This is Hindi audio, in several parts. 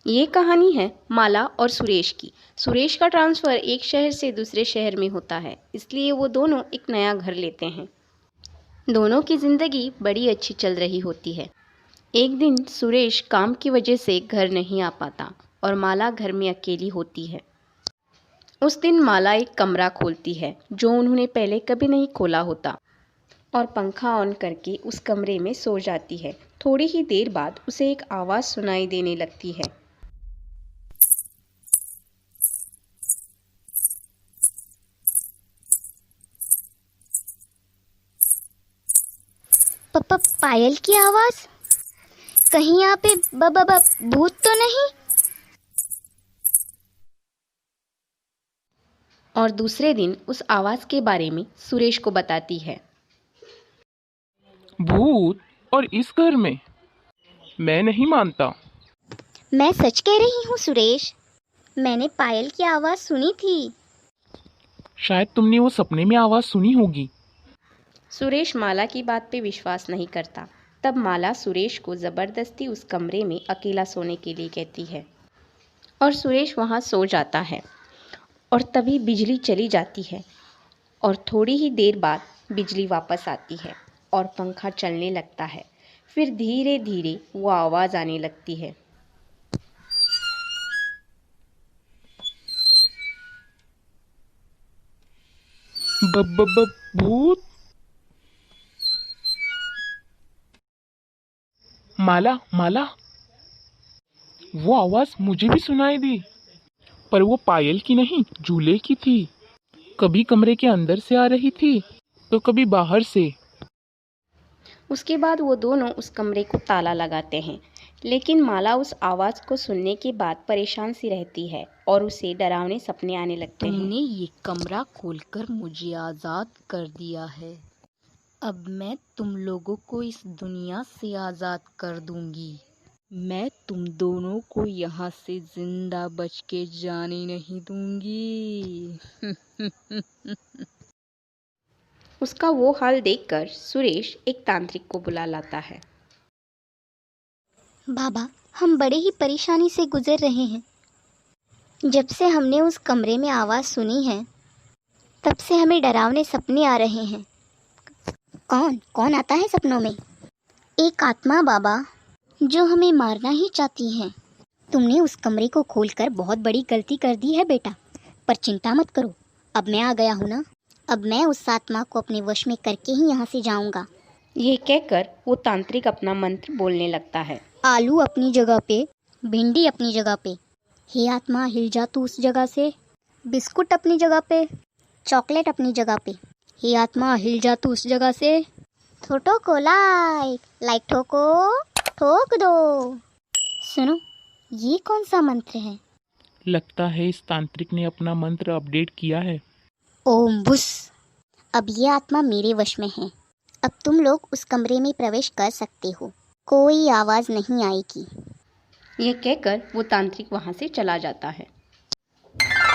ये कहानी है माला और सुरेश की। सुरेश का ट्रांसफ़र एक शहर से दूसरे शहर में होता है, इसलिए वो दोनों एक नया घर लेते हैं। दोनों की ज़िंदगी बड़ी अच्छी चल रही होती है। एक दिन सुरेश काम की वजह से घर नहीं आ पाता और माला घर में अकेली होती है। उस दिन माला एक कमरा खोलती है जो उन्होंने पहले कभी नहीं खोला होता और पंखा ऑन करके उस कमरे में सो जाती है। थोड़ी ही देर बाद उसे एक आवाज़ सुनाई देने लगती है। पापा, पायल की आवाज। कहीं यहाँ पे भूत तो नहीं? और दूसरे दिन उस आवाज़ के बारे में सुरेश को बताती है। भूत? और इस घर में? मैं नहीं मानता। मैं सच कह रही हूँ सुरेश, मैंने पायल की आवाज सुनी थी। शायद तुमने वो सपने में आवाज़ सुनी होगी। सुरेश माला की बात पे विश्वास नहीं करता। तब माला सुरेश को ज़बरदस्ती उस कमरे में अकेला सोने के लिए कहती है और सुरेश वहाँ सो जाता है। और तभी बिजली चली जाती है और थोड़ी ही देर बाद बिजली वापस आती है और पंखा चलने लगता है। फिर धीरे धीरे वो आवाज़ आने लगती है। ब ब ब भूत? माला, माला, वो आवाज़ मुझे भी सुनाई दी, पर वो पायल की नहीं, झूले की थी। कभी कमरे के अंदर से आ रही थी तो कभी बाहर से। उसके बाद वो दोनों उस कमरे को ताला लगाते हैं, लेकिन माला उस आवाज़ को सुनने के बाद परेशान सी रहती है और उसे डरावने सपने आने लगते हैं। तुमने ये कमरा खोलकर मुझे आज़ाद कर दिया है। अब मैं तुम लोगों को इस दुनिया से आज़ाद कर दूंगी। मैं तुम दोनों को यहाँ से जिंदा बच के जाने नहीं दूंगी। उसका वो हाल देखकर सुरेश एक तांत्रिक को बुला लाता है। बाबा, हम बड़े ही परेशानी से गुजर रहे हैं। जब से हमने उस कमरे में आवाज़ सुनी है, तब से हमें डरावने सपने आ रहे हैं। कौन कौन आता है सपनों में? एक आत्मा बाबा, जो हमें मारना ही चाहती है। तुमने उस कमरे को खोलकर बहुत बड़ी गलती कर दी है बेटा, पर चिंता मत करो, अब मैं आ गया हूँ ना। अब मैं उस आत्मा को अपने वश में करके ही यहाँ से जाऊँगा। ये कहकर वो तांत्रिक अपना मंत्र बोलने लगता है। आलू अपनी जगह पे, भिंडी अपनी जगह पे, हे आत्मा हिल जा तू उस जगह से। बिस्कुट अपनी जगह पे, चॉकलेट अपनी जगह पे, हे आत्मा हिल जा तू उस जगह से। ठोटो को लाइक, लाइक ठोको, ठोक दो। सुनो, ये कौन सा मंत्र है? लगता है इस तांत्रिक ने अपना मंत्र अपडेट किया है। ओम बुस। अब ये आत्मा मेरे वश में है। अब तुम लोग उस कमरे में प्रवेश कर सकते हो, कोई आवाज़ नहीं आएगी। ये कहकर वो तांत्रिक वहाँ से चला जाता है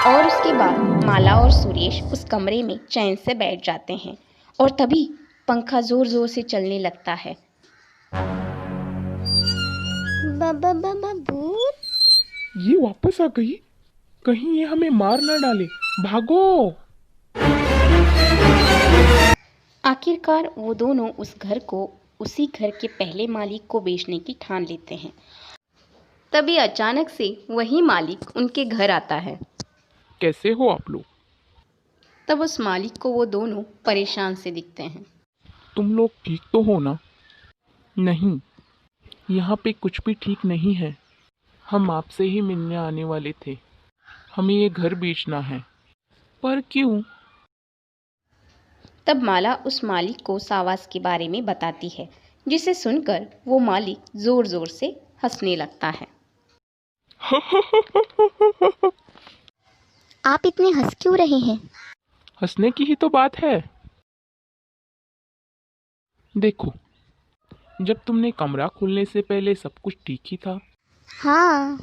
और उसके बाद माला और सुरेश उस कमरे में चैन से बैठ जाते हैं। और तभी पंखा ज़ोर ज़ोर से चलने लगता है। भूत? ये वापस आ गई। कहीं ये हमें मार ना डाले। भागो! आखिरकार वो दोनों उस घर को उसी घर के पहले मालिक को बेचने की ठान लेते हैं। तभी अचानक से वही मालिक उनके घर आता है। कैसे हो आप लोग? तब उस मालिक को वो दोनों परेशान से दिखते हैं। तुम लोग ठीक तो हो ना? नहीं, यहाँ पे कुछ भी ठीक नहीं है। हम आपसे ही मिलने आने वाले थे। हमें ये घर बेचना है। पर क्यों? तब माला उस मालिक को उस आवाज़ के बारे में बताती है, जिसे सुनकर वो मालिक ज़ोर ज़ोर से हंसने लगता है। आप इतने हंस क्यों रहे हैं? हंसने की ही तो बात है। देखो, जब तुमने कमरा खोलने से पहले सब कुछ ठीक ही था। हाँ।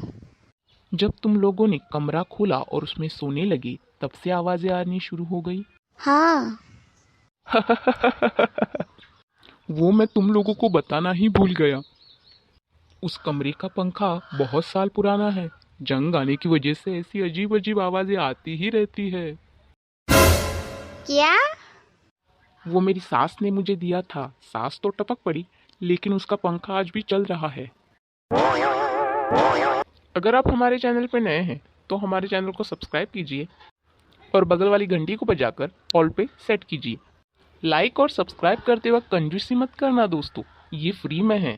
जब तुम लोगों ने कमरा खोला और उसमें सोने लगे, तब से आवाजें आनी शुरू हो गई। हाँ। वो मैं तुम लोगों को बताना ही भूल गया। उस कमरे का पंखा बहुत साल पुराना है। जंग आने की वजह से ऐसी अजीब अजीब आवाजें आती ही रहती है। क्या? वो मेरी सास ने मुझे दिया था। सास तो टपक पड़ी, लेकिन उसका पंखा आज भी चल रहा है। अगर आप हमारे चैनल पर नए हैं तो हमारे चैनल को सब्सक्राइब कीजिए और बगल वाली घंटी को बजाकर ऑल पे सेट कीजिए। लाइक और सब्सक्राइब करते वक्त कंजूसी मत करना दोस्तों, ये फ्री में है।